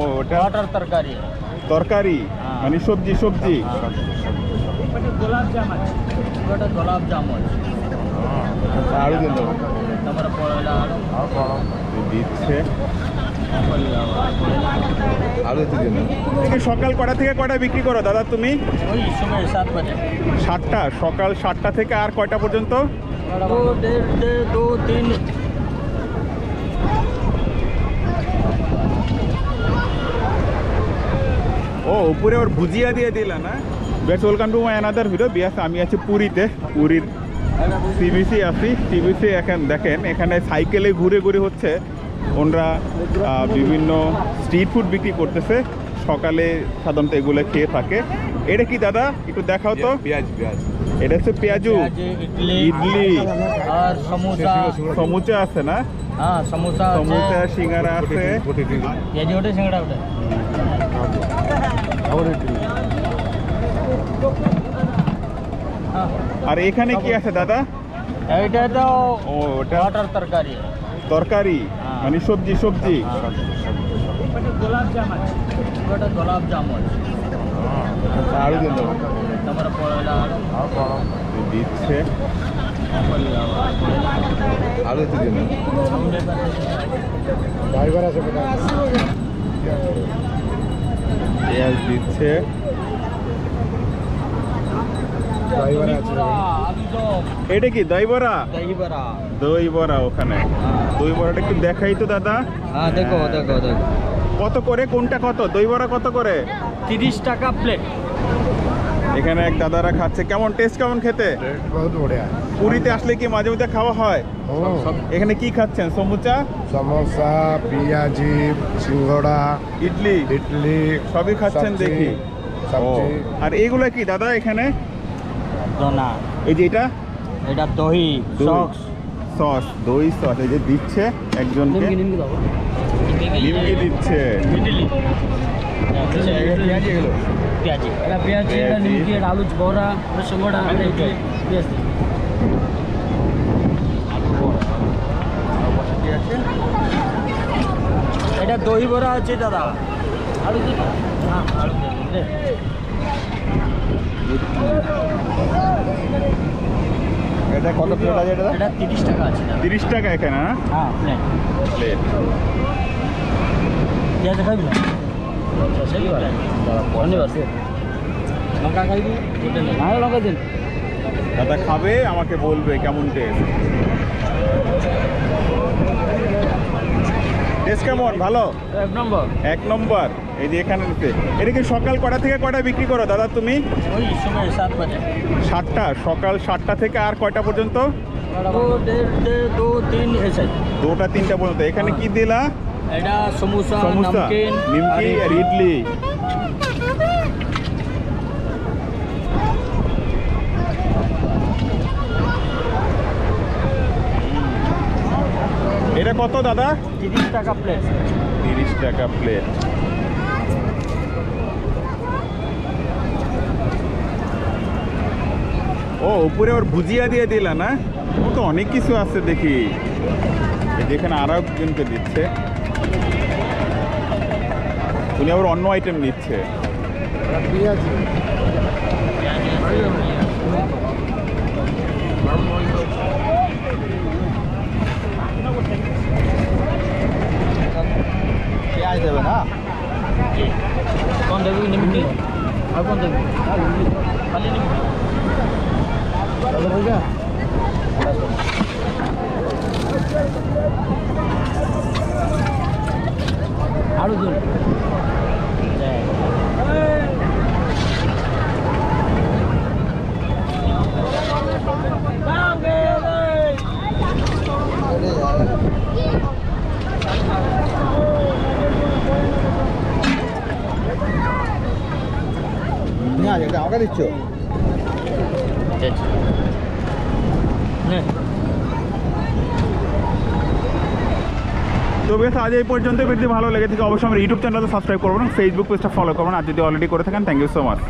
ও ওটা टमाटर तरकारी তরকারি মানে সবজি সবজি गुलाब जामुन गुलाब जामुन আচ্ছা, আলু দিন দাও। তারপরে পয়লা দিচ্ছে আলু দিন দাও। সকাল কটা থেকে কটা বিক্রি করো দাদা তুমি? ওই সময় 7 বাজে 7টা সকাল 7টা থেকে আর কয়টা পর্যন্ত? 2 2 3 ও উপরে ওর ভুজিয়া দিয়ে দিলা না? বেশ welcome to my another video. Biyas আমি আছি পুরীতে, পুরীর সিবিসি আছি। সিবিসি এখন দেখেন এখানে সাইকেলে ঘুরে ঘুরে হচ্ছে ওনরা বিভিন্ন স্ট্রিট ফুড বিক্রি করতেছে। সকালে সাধারণত এগুলো খেয়ে থাকে। এটা কি দাদা একটু দেখাও তো। পেঁয়াজ এটা হচ্ছে পেঁয়াজু ইডলি আর সমোসা সমুচা আছে না? হ্যাঁ সমোসা সমুচা সিঙ্গারা আছে। পেঁয়াজি ওটা সিঙ্গাড়া ওটা আর এখানে কি আছে দাদা? এইটা তো ও ওটা टमाटर तरकारी তরকারি মানে সবজি সবজি गुलाब जामुन गुलाब जामुन আচ্ছা, আলু দিন দাও। তারপরে পয়লা দিচ্ছে আলু দিন দাও। পেঁয়াজ দিচ্ছে এটা কি দই বড়া? दही बड़ा দই বড়া ওখানে দই বড়াটা একটু দেখাই তো দাদা। हाँ देखो देखो देखो কত করে কোনটা কত? দই বড়া কত করে? 30 টাকা প্লেট এখানে এক দাদারা খাচ্ছে। কেমন টেস্ট কেমন খেতে? बहुत बढ़िया পুরীতে আসলে কি মাঝে মধ্যে খাওয়া হয়? এখানে কি খাচ্ছেন? সমুচা समोसा पियाजी सिंगड़ा ইডলি इडली সবই খাচ্ছেন সবজি, দেখি। সবজি। ও, আর এইগুলা কি দাদা এখানে? দোনা এই যে এটা এটা দহি সস সস দই সস এই যে দিচ্ছে একজনকে নিমকি দিচ্ছে। ইডলি পেঁয়াজি এটা পেঁয়াজি এটা নিমকি এটা আলু বড়া এটা সিঙ্গাড়া এটা ইডলি পেঁয়াজি এটা দহি বড়া আছে দাদা আলু দিন হ্যাঁ আলু দিন এটা কত প্লেট আছে এটা? এটা 30 টাকা আছে দাদা 30 টাকা এখানে না? হ্যাঁ প্লেট প্লেট পেঁয়াজ খাবি না সেই ধন্যবাদ লঙ্কা খাইবি ওটা নেই না লঙ্কা দিন দাদা খাবে আমাকে বলবে কেমন টেস্ট। টেস্ট কেমন? ভালো 1 নম্বর 1 নম্বর। এই যে এখানে নিতে এটা কি সকাল কটা থেকে কটা বিক্রি করো দাদা তুমি? ওই সময় 7 বাজে 7টা সকাল 7টা থেকে আর কয়টা পর্যন্ত? 2 2 3 এসে 2টা 3টা পর্যন্ত। এখানে কি দিলা? এটা সমোসা সমোসা নমকিন নিমকি আর ইডলি। এটা কত দাদা? 30 টাকা প্লেট 30 টাকা প্লেট। ও উপরে ওর ভুজিয়া দিয়ে দিলা না? ও তো অনেক কিছু আছে দেখি। এই যে এখানে আরো একজনকে দিচ্ছে, উনি আবার অন্য আইটেম নিচ্ছে। पियाजी পেঁয়াজ দেবে না? কোন দেবি নিমকি আর কোন দেবি খালি নিমকি আলু দিন আমাকে দিচ্ছ? তো বেশ আজ এই পর্যন্ত। ভিডিও ভালো লেগে থাকে অবশ্যই আমার ইউটিউব চ্যানেলটা সাবস্ক্রাইব করবেন, ফেসবুক পেজটা ফলো করবেন আর যদি অলরেডি করে থাকেন থ্যাংক ইউ সো মাচ।